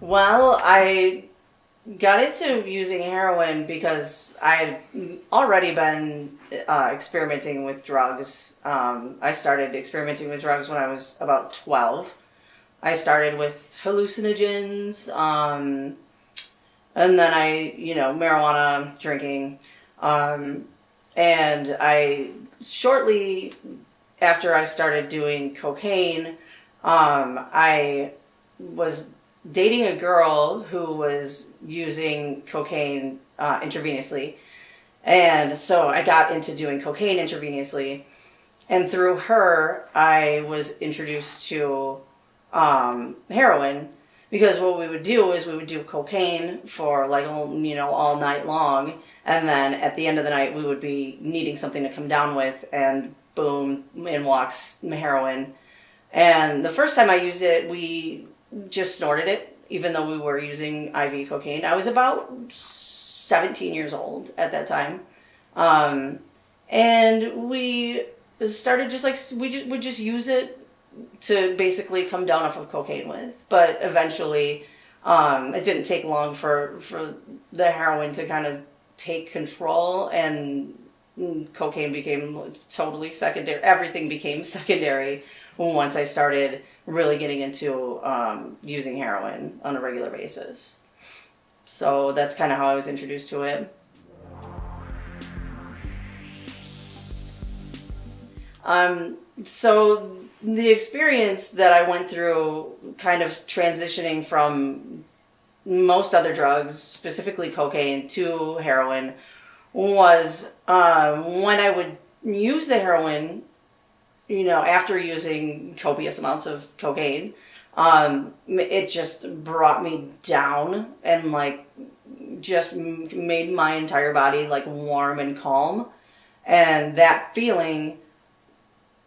Well, I got into using heroin because I had already been experimenting with drugs. I started experimenting with drugs when I was about 12. I started with hallucinogens, and then marijuana, drinking. And I, shortly after I started doing cocaine, I was dating a girl who was using cocaine intravenously. And so I got into doing cocaine intravenously. And through her, I was introduced to heroin. Because what we would do is we would do cocaine for all night long. And then at the end of the night, we would be needing something to come down with. And boom, in walks heroin. And the first time I used it, we just snorted it, even though we were using IV cocaine. I was about 17 years old at that time. And we started we would just use it to basically come down off of cocaine with. But eventually, it didn't take long for the heroin to kind of take control, and cocaine became totally secondary. Everything became secondary once I started really getting into using heroin on a regular basis. So that's kind of how I was introduced to it. So the experience that I went through kind of transitioning from most other drugs, specifically cocaine, to heroin was when I would use the heroin, after using copious amounts of cocaine, it just brought me down and just made my entire body warm and calm. And that feeling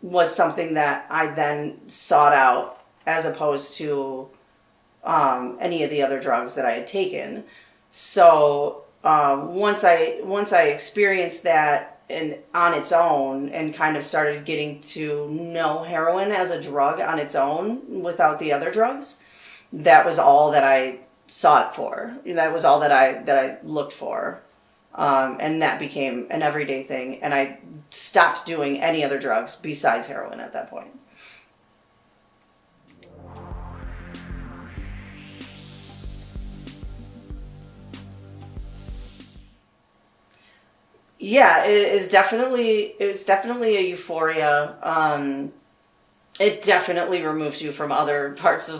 was something that I then sought out as opposed to any of the other drugs that I had taken. So once I experienced that on its own and kind of started getting to know heroin as a drug on its own without the other drugs, that was all that I sought for. That was all that I looked for. And that became an everyday thing. And I stopped doing any other drugs besides heroin at that point. Yeah, it was definitely a euphoria. It definitely removes you from other parts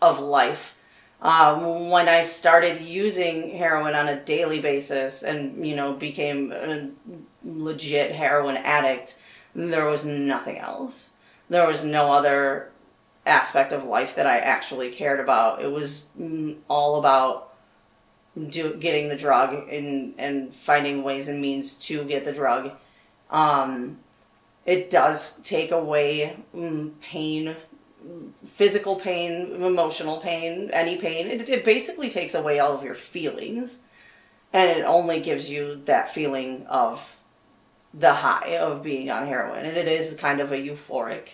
of life. When I started using heroin on a daily basis and, became a legit heroin addict, there was nothing else. There was no other aspect of life that I actually cared about. It was all about getting the drug and finding ways and means to get the drug. It does take away pain, physical pain, emotional pain, any pain. It basically takes away all of your feelings, and it only gives you that feeling of the high of being on heroin. And it is kind of a euphoric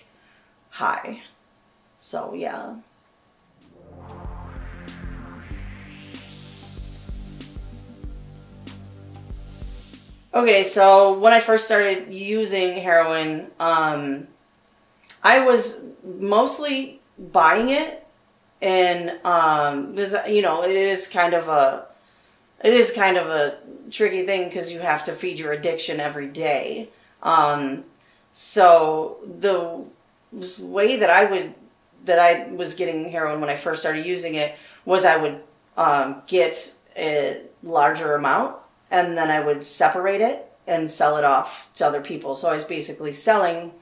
high. So, yeah. Okay, so when I first started using heroin, I was mostly buying it, and because it is kind of a tricky thing because you have to feed your addiction every day. So the way that I was getting heroin when I first started using it was I would get a larger amount, and then I would separate it and sell it off to other people. So I was basically selling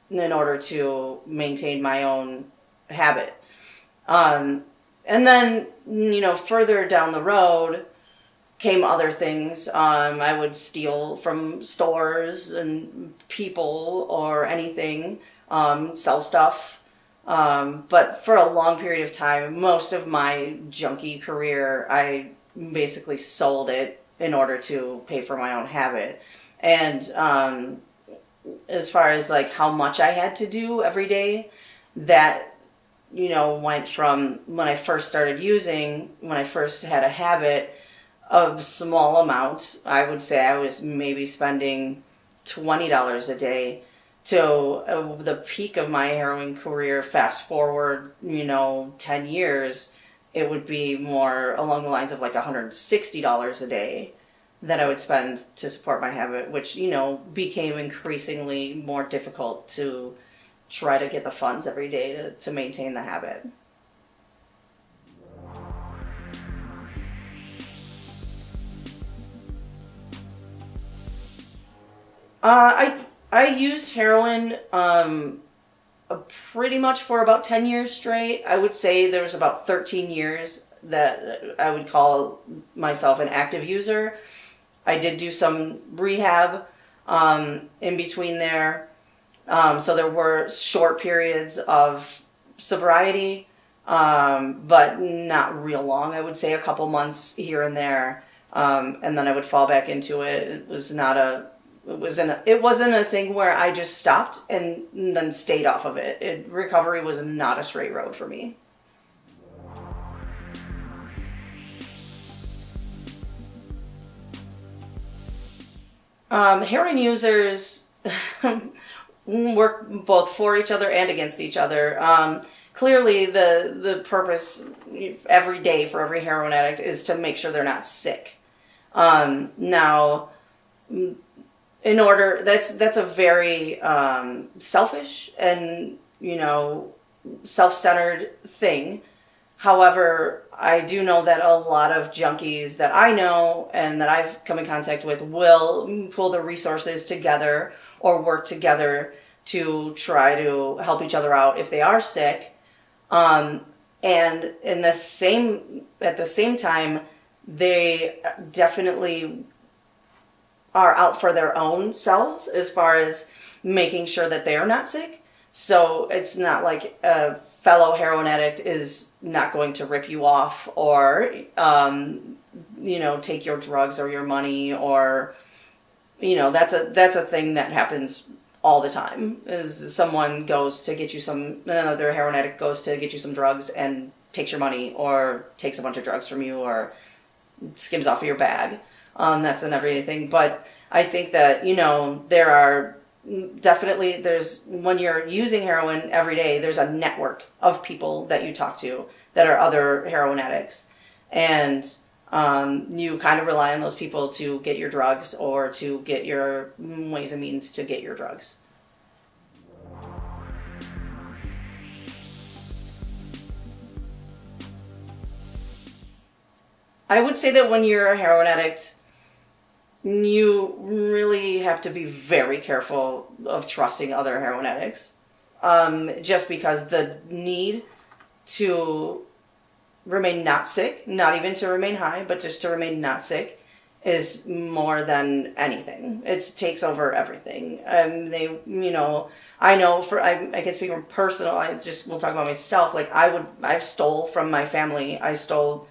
in order to maintain my own habit. And then, further down the road came other things. I would steal from stores and people or anything, sell stuff. But for a long period of time, most of my junkie career, I basically sold it in order to pay for my own habit. And as far as how much I had to do every day, that went from when I first started using, when I first had a habit of small amount, I would say I was maybe spending $20 a day, to the peak of my heroin career. Fast forward, 10 years, it would be more along the lines of like $160 a day that I would spend to support my habit, which, became increasingly more difficult to try to get the funds every day to maintain the habit. I used heroin pretty much for about 10 years straight. I would say there was about 13 years that I would call myself an active user. I did do some rehab in between there. So there were short periods of sobriety, but not real long. I would say a couple months here and there, and then I would fall back into it. It wasn't a thing where I just stopped and then stayed off of it. Recovery was not a straight road for me. Heroin users work both for each other and against each other. Clearly, the purpose every day for every heroin addict is to make sure they're not sick. Now, that's a very selfish and self-centered thing. However, I do know that a lot of junkies that I know and that I've come in contact with will pull their resources together or work together to try to help each other out if they are sick. And at the same time, they definitely are out for their own selves as far as making sure that they are not sick. So it's not like a fellow heroin addict is not going to rip you off or, take your drugs or your money, or, that's a thing that happens all the time. Is someone goes to get you another heroin addict goes to get you some drugs and takes your money or takes a bunch of drugs from you or skims off of your bag. That's an everything. But I think that, there are definitely, when you're using heroin every day, there's a network of people that you talk to that are other heroin addicts. And you kind of rely on those people to get your drugs or to get your ways and means to get your drugs. I would say that when you're a heroin addict, you really have to be very careful of trusting other heroin addicts. Just because the need to remain not sick, not even to remain high, but just to remain not sick, is more than anything. It takes over everything. I know I can speak from personal, we'll talk about myself. Like I stole from my family. I stole,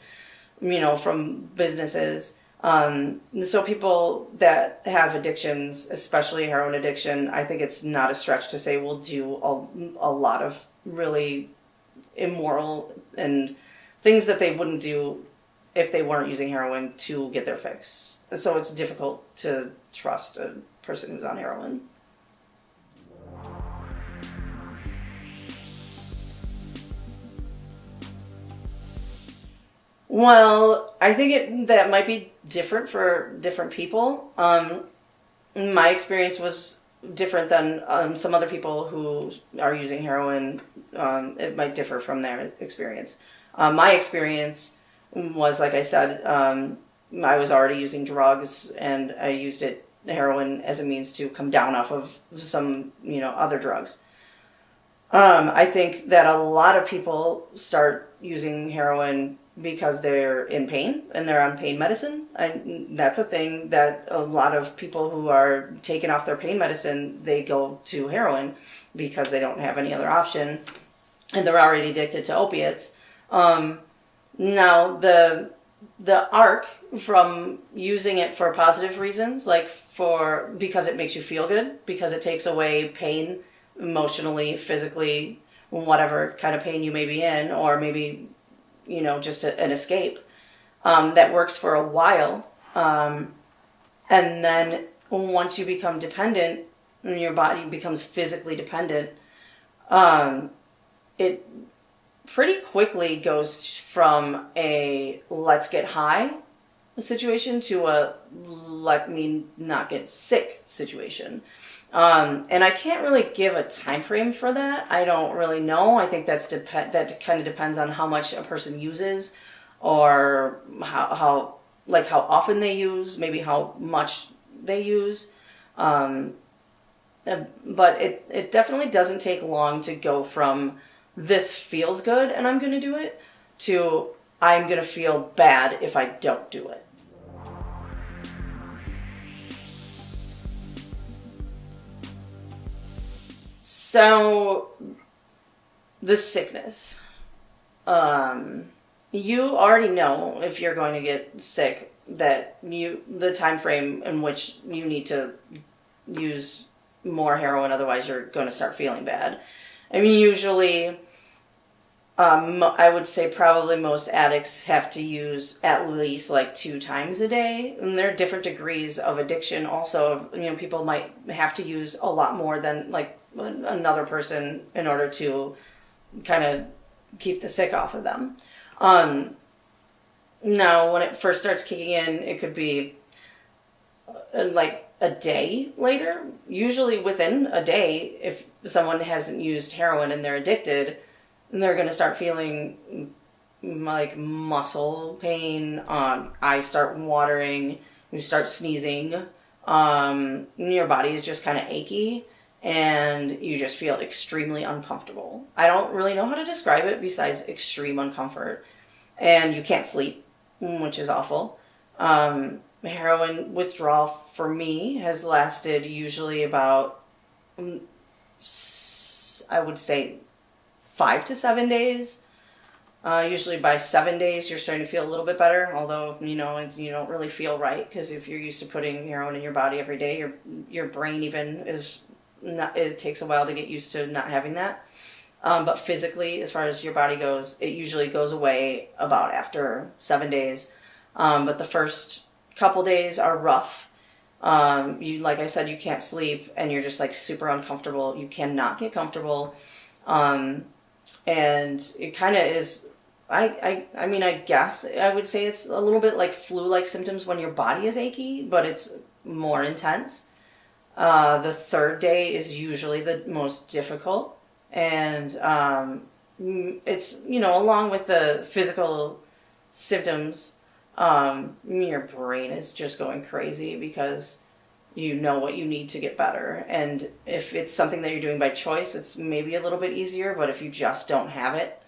from businesses. So people that have addictions, especially heroin addiction, I think it's not a stretch to say will do a lot of really immoral and things that they wouldn't do if they weren't using heroin to get their fix. So it's difficult to trust a person who's on heroin. Well, I think that might be different for different people. My experience was different than some other people who are using heroin. It might differ from their experience. My experience was, like I said, I was already using drugs, and I used heroin as a means to come down off of some, other drugs. I think that a lot of people start using heroin because they're in pain and they're on pain medicine. That's a thing that a lot of people who are taken off their pain medicine, they go to heroin because they don't have any other option and they're already addicted to opiates. Now the arc from using it for positive reasons, because it makes you feel good, because it takes away pain emotionally, physically, whatever kind of pain you may be in, or maybe, just an escape, that works for a while. And then once you become dependent, and your body becomes physically dependent, it pretty quickly goes from a let's get high situation to a let me not get sick situation. And I can't really give a time frame for that. I don't really know. I think that kind of depends on how much a person uses, or how often they use, maybe how much they use. But it definitely doesn't take long to go from this feels good and I'm going to do it to I'm going to feel bad if I don't do it. So, the sickness. You already know if you're going to get sick that the time frame in which you need to use more heroin, otherwise you're going to start feeling bad. I mean, usually, I would say probably most addicts have to use at least 2 times a day, and there are different degrees of addiction. Also, people might have to use a lot more than another person in order to kind of keep the sick off of them. Now, when it first starts kicking in, it could be a day later. Usually within a day, if someone hasn't used heroin and they're addicted, they're going to start feeling muscle pain, eyes start watering, you start sneezing, your body is just kind of achy, and you just feel extremely uncomfortable. I don't really know how to describe it besides extreme uncomfort. And you can't sleep, which is awful. Heroin withdrawal for me has lasted usually about, I would say, 5 to 7 days. Usually by 7 days, you're starting to feel a little bit better, although, you don't really feel right, because if you're used to putting heroin in your body every day, your brain even is not, it takes a while to get used to not having that. But physically, as far as your body goes, it usually goes away about after 7 days. But the first couple days are rough. Like I said, you can't sleep, and you're just super uncomfortable. You cannot get comfortable. And it kind of is, I guess I would say it's a little bit like flu-like symptoms when your body is achy, but it's more intense. The third day is usually the most difficult. And it's, along with the physical symptoms, your brain is just going crazy because you know what you need to get better. And if it's something that you're doing by choice, it's maybe a little bit easier, but if you just don't have it,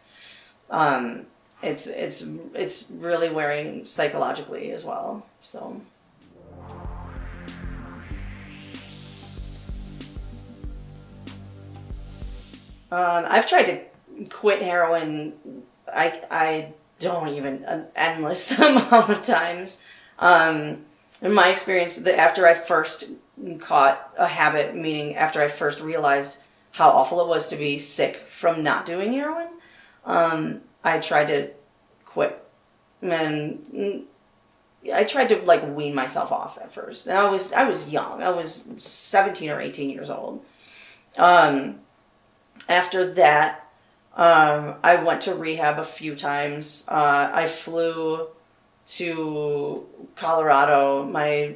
it's really wearing psychologically as well. So. I've tried to quit heroin, I don't even, an endless amount of times. In my experience, after I first caught a habit, meaning after I first realized how awful it was to be sick from not doing heroin, I tried to quit. And I tried to wean myself off at first. And I was young. I was 17 or 18 years old. After that, I went to rehab a few times. I flew to Colorado. My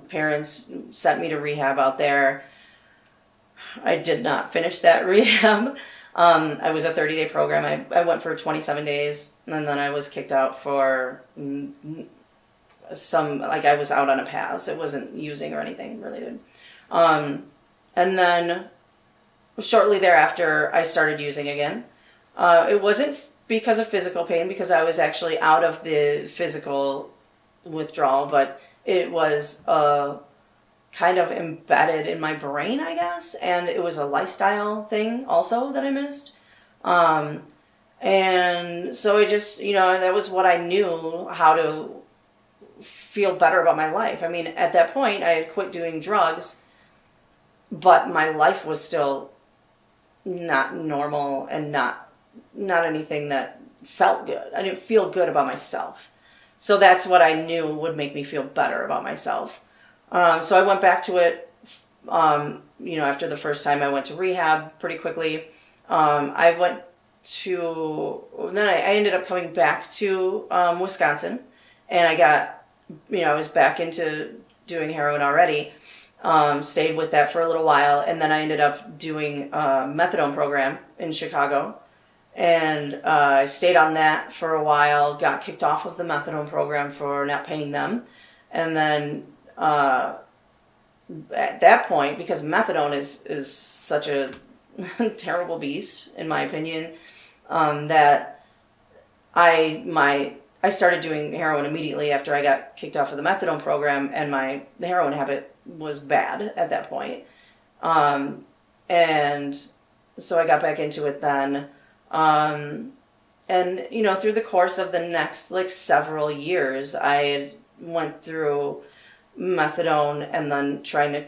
parents sent me to rehab out there. I did not finish that rehab. I was a 30-day program. I went for 27 days, and then I was kicked out for I was out on a pass. It wasn't using or anything related. And then shortly thereafter, I started using again. It wasn't because of physical pain, because I was actually out of the physical withdrawal, but it was kind of embedded in my brain, I guess, and it was a lifestyle thing also that I missed. And so I just, that was what I knew how to feel better about my life. I mean, at that point, I had quit doing drugs, but my life was still not normal and not anything that felt good. I didn't feel good about myself. So that's what I knew would make me feel better about myself. So I went back to it, after the first time I went to rehab pretty quickly. Then I ended up coming back to Wisconsin, and I was back into doing heroin already. Stayed with that for a little while, and then I ended up doing a methadone program in Chicago. And I stayed on that for a while, got kicked off of the methadone program for not paying them. And then at that point, because methadone is such a terrible beast, in my opinion, that I started doing heroin immediately after I got kicked off of the methadone program, and the heroin habit was bad at that point. And so I got back into it then. And through the course of the next several years, I went through methadone and then trying to,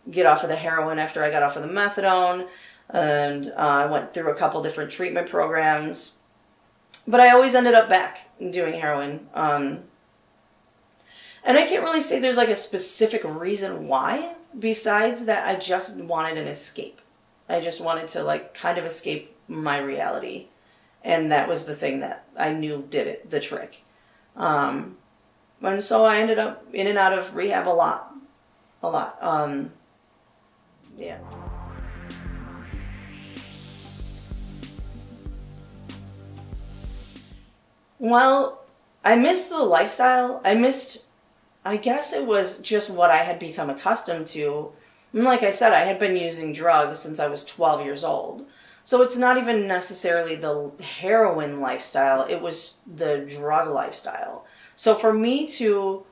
get off of the heroin after I got off of the methadone. And I went through a couple different treatment programs, but I always ended up back doing heroin. And I can't really say there's a specific reason why, besides that I just wanted an escape. I just wanted to kind of escape my reality. And that was the thing that I knew did the trick. And so I ended up in and out of rehab a lot. Yeah. Well, I missed the lifestyle. I guess it was just what I had become accustomed to. And like I said, I had been using drugs since I was 12 years old. So it's not even necessarily the heroin lifestyle, it was the drug lifestyle. So for me to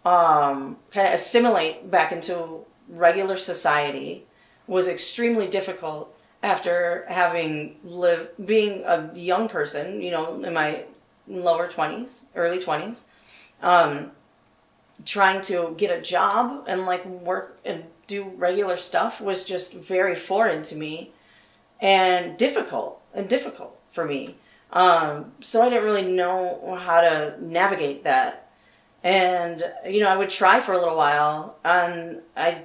kind of assimilate back into regular society was extremely difficult after being a young person, in my lower 20s, early 20s, trying to get a job and work and do regular stuff was just very foreign to me and difficult for me. So I didn't really know how to navigate that. And, I would try for a little while and I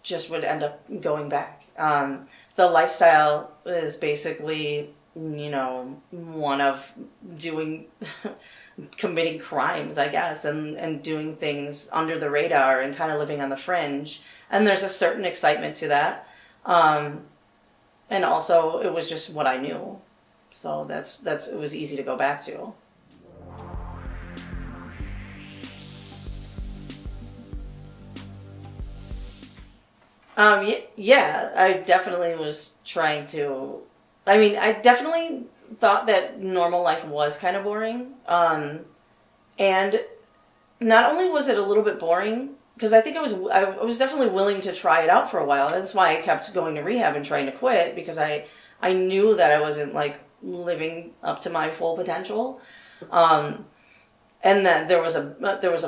just would end up going back. The lifestyle is basically, one of committing crimes, I guess, and doing things under the radar and kind of living on the fringe. And there's a certain excitement to that. And also it was just what I knew. So it was easy to go back to. Yeah, I definitely was trying to, I definitely thought that normal life was kind of boring. And not only was it a little bit boring, because I think I was definitely willing to try it out for a while. That's why I kept going to rehab and trying to quit, because I knew that I wasn't living up to my full potential. And that there was a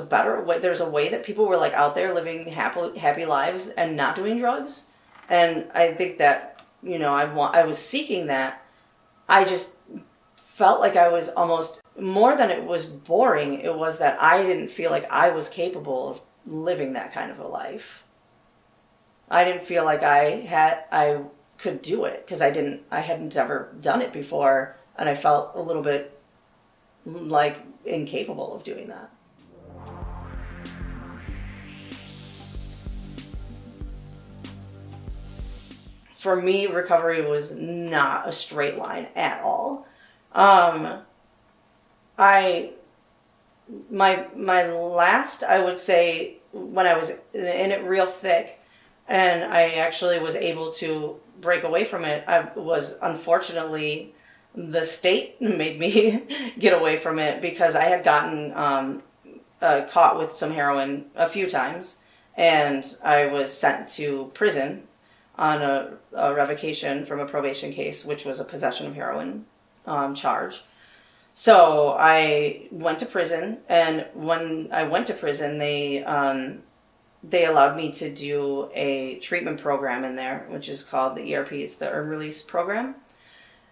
better way. There's a way that people were out there living happy lives and not doing drugs. And I think that, I was seeking that. I just felt like I was almost, more than it was boring, it was that I didn't feel like I was capable of living that kind of a life. I didn't feel like I could do it because I hadn't ever done it before, and I felt a little bit incapable of doing that. For me, recovery was not a straight line at all. My last, I would say, when I was in it real thick, and I actually was able to break away from it, unfortunately, the state made me get away from it, because I had gotten caught with some heroin a few times, and I was sent to prison on a revocation from a probation case, which was a possession of heroin charge. So I went to prison, and when I went to prison, they they allowed me to do a treatment program in there, which is called the ERP. It's the Earn Release Program.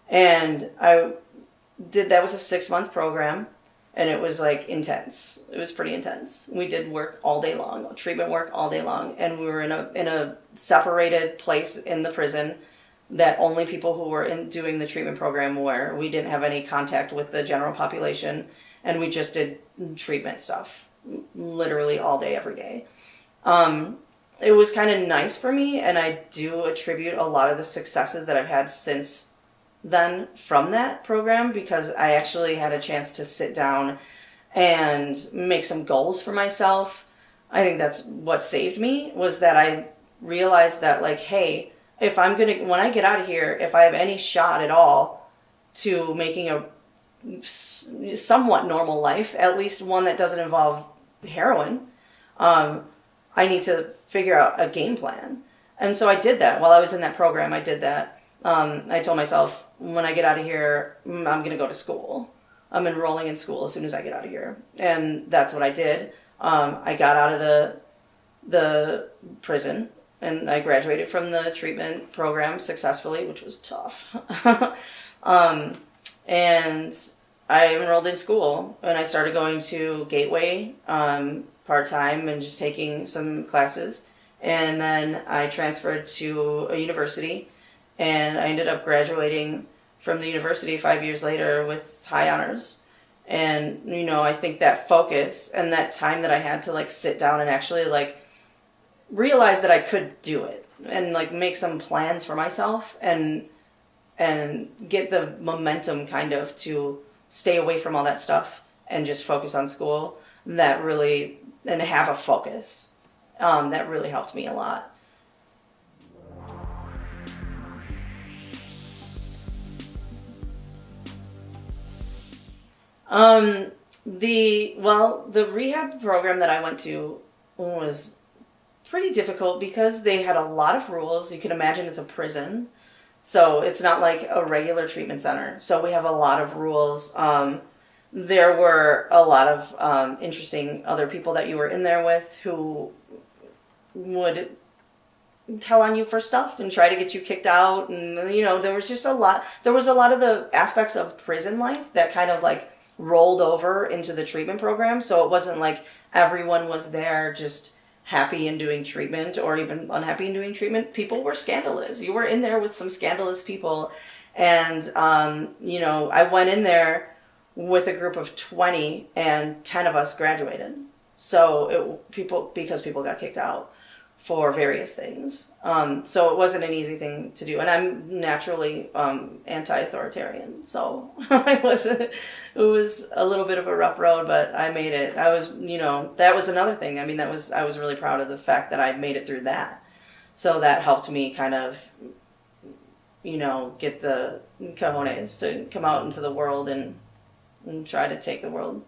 And that was a 6-month program, and it was like intense. It was pretty intense. We did work all day long, treatment work all day long, and we were in a separated place in the prison that only people who were doing the treatment program were. We didn't have any contact with the general population, and we just did treatment stuff literally all day, every day. It was kind of nice for me, and I do attribute a lot of the successes that I've had since then from that program, because I actually had a chance to sit down and make some goals for myself. I think that's what saved me, was that I realized that, like, hey, when I get out of here, if I have any shot at all to making a somewhat normal life, at least one that doesn't involve heroin, I need to figure out a game plan. And so I did that. While I was in that program, I did that. I told myself, when I get out of here, I'm going to go to school. I'm enrolling in school as soon as I get out of here. And that's what I did. I got out of the prison, and I graduated from the treatment program successfully, which was tough. And I enrolled in school, and I started going to Gateway part-time and just taking some classes. And then I transferred to a university, and I ended up graduating from the university 5 years later with high honors. And, I think that focus and that time that I had to, like, sit down and actually, like, realize that I could do it and, like, make some plans for myself and get the momentum kind of to stay away from all that stuff and just focus on school, and have a focus. That really helped me a lot. The rehab program that I went to was pretty difficult because they had a lot of rules. You can imagine it's a prison, so it's not like a regular treatment center. So we have a lot of rules. There were a lot of interesting other people that you were in there with who would tell on you for stuff and try to get you kicked out. And, there was just a lot. There was a lot of the aspects of prison life that kind of like rolled over into the treatment program. So it wasn't like everyone was there just happy and doing treatment or even unhappy and doing treatment. People were scandalous. You were in there with some scandalous people. And, I went in there with a group of 20, and 10 of us graduated. So because people got kicked out for various things. So it wasn't an easy thing to do. And I'm naturally anti-authoritarian. So it was a little bit of a rough road, but I made it. I was, that was another thing. I mean, I was really proud of the fact that I made it through that. So that helped me kind of, get the cojones to come out into the world and try to take the world.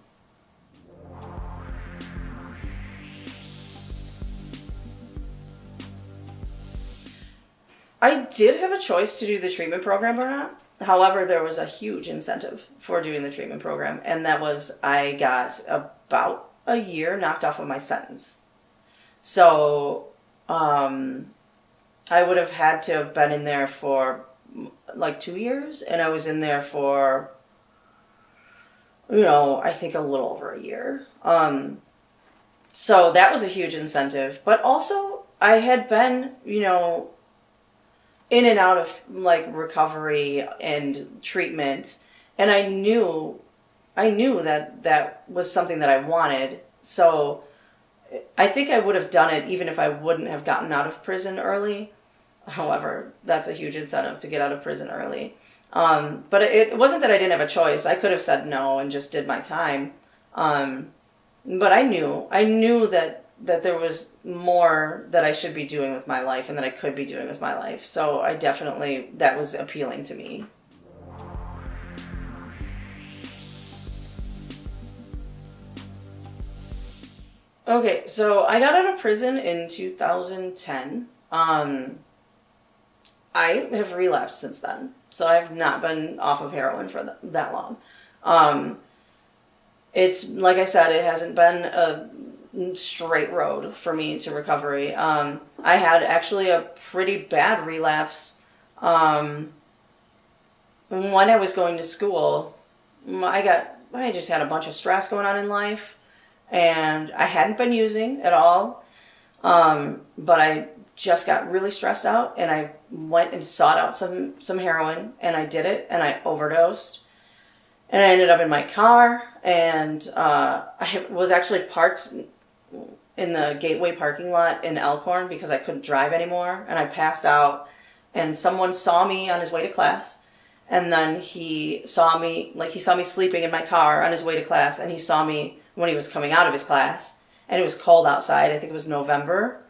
I did have a choice to do the treatment program or not. However, there was a huge incentive for doing the treatment program, and that was I got about a year knocked off of my sentence. So I would have had to have been in there for like 2 years, and I was in there for, I think a little over a year. So that was a huge incentive. But also, I had been, in and out of like recovery and treatment, and I knew that was something that I wanted. So I think I would have done it even if I wouldn't have gotten out of prison early. However, that's a huge incentive to get out of prison early. But it wasn't that I didn't have a choice. I could have said no and just did my time. But I knew that there was more that I should be doing with my life and that I could be doing with my life. So that was appealing to me. Okay, so I got out of prison in 2010. I have relapsed since then. So I've not been off of heroin for that long. It's, like I said, it hasn't been straight road for me to recovery. I had actually a pretty bad relapse when I was going to school. I just had a bunch of stress going on in life, and I hadn't been using at all, but I just got really stressed out, and I went and sought out some heroin, and I did it, and I overdosed. And I ended up in my car, and I was actually parked in the Gateway parking lot in Elkhorn because I couldn't drive anymore, and I passed out, and someone saw me on his way to class, and then he saw me sleeping in my car on his way to class, and he saw me when he was coming out of his class, and it was cold outside. I think it was November,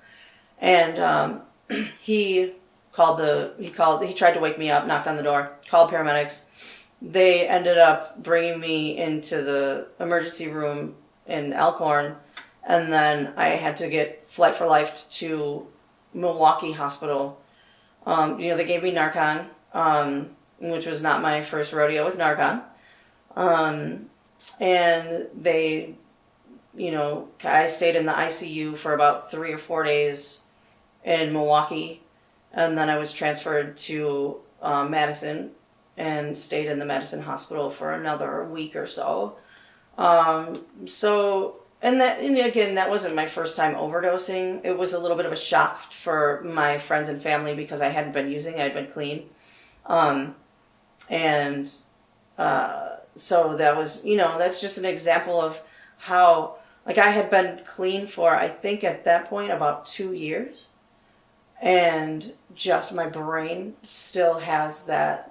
and he tried to wake me up, knocked on the door, called paramedics. They ended up bringing me into the emergency room in Elkhorn, and then I had to get flight for life to Milwaukee Hospital. They gave me Narcan, which was not my first rodeo with Narcan. And they, I stayed in the ICU for about 3 or 4 days in Milwaukee, and then I was transferred to Madison, and stayed in the Madison Hospital for another week or so. And again, that wasn't my first time overdosing. It was a little bit of a shock for my friends and family because I hadn't been using, I had been clean. So that was, that's just an example of how, I had been clean for, I think at that point, about 2 years. And just my brain still has that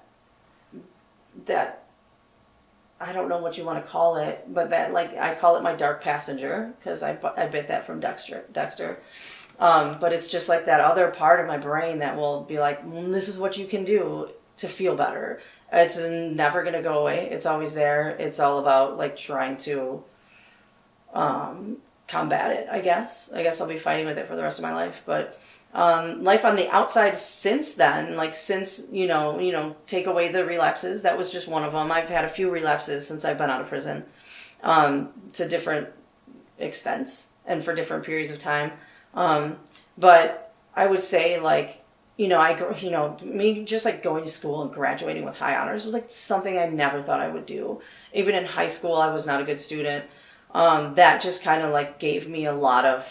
I don't know what you want to call it, but that, I call it my dark passenger, because I bit that from Dexter. But it's just like that other part of my brain that will be like, this is what you can do to feel better. It's never going to go away. It's always there. It's all about, trying to combat it, I guess. I guess I'll be fighting with it for the rest of my life, but life on the outside since then, since, take away the relapses, that was just one of them. I've had a few relapses since I've been out of prison, to different extents and for different periods of time. But I would say, me just going to school and graduating with high honors was something I never thought I would do. Even in high school, I was not a good student. That just kind of gave me a lot of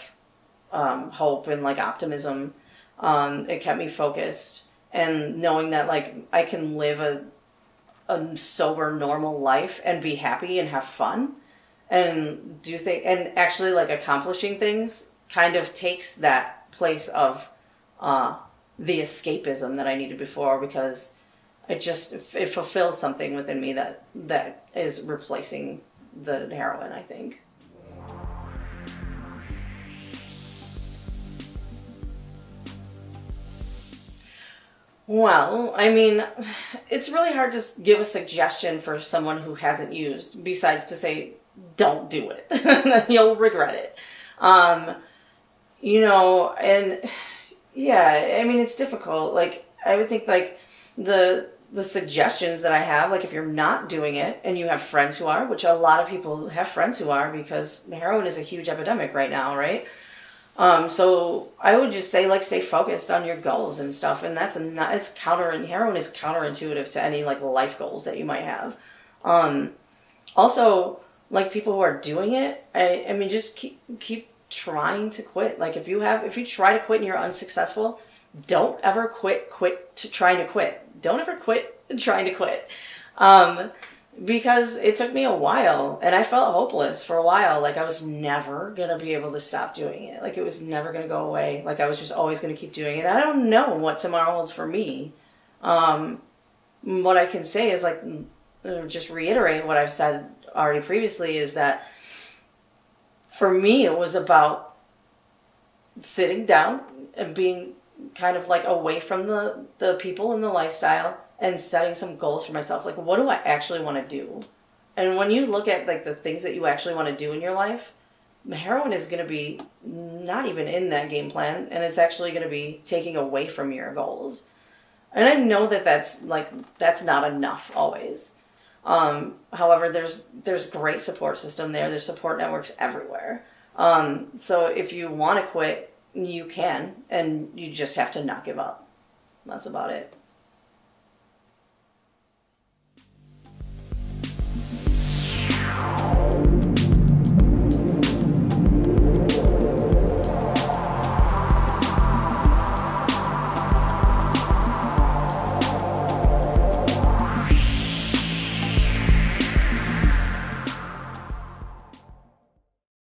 hope and optimism. It kept me focused, and knowing that I can live a sober, normal life and be happy and have fun and do things, and actually accomplishing things kind of takes that place of the escapism that I needed before, because it fulfills something within me that is replacing the heroin, I think. Well, it's really hard to give a suggestion for someone who hasn't used, besides to say, don't do it. You'll regret it. And yeah, it's difficult. I would think the suggestions that I have, if you're not doing it and you have friends who are, which a lot of people have friends who are, because heroin is a huge epidemic right now, right? So I would just say, stay focused on your goals and stuff. And heroin is counterintuitive to any, life goals that you might have. Also, people who are doing it, just keep trying to quit. If you try to quit and you're unsuccessful, don't ever quit trying to quit. Don't ever quit trying to quit. Because it took me a while, and I felt hopeless for a while. I was never going to be able to stop doing it. It was never going to go away. I was just always going to keep doing it. I don't know what tomorrow holds for me. What I can say is, just reiterate what I've said already previously, is that for me, it was about sitting down and being kind of away from the people and the lifestyle, and setting some goals for myself. What do I actually want to do? And when you look at the things that you actually want to do in your life, heroin is going to be not even in that game plan, and it's actually going to be taking away from your goals. And I know that that's not enough always. However, there's great support system there. There's support networks everywhere. So if you want to quit, you can, and you just have to not give up. That's about it.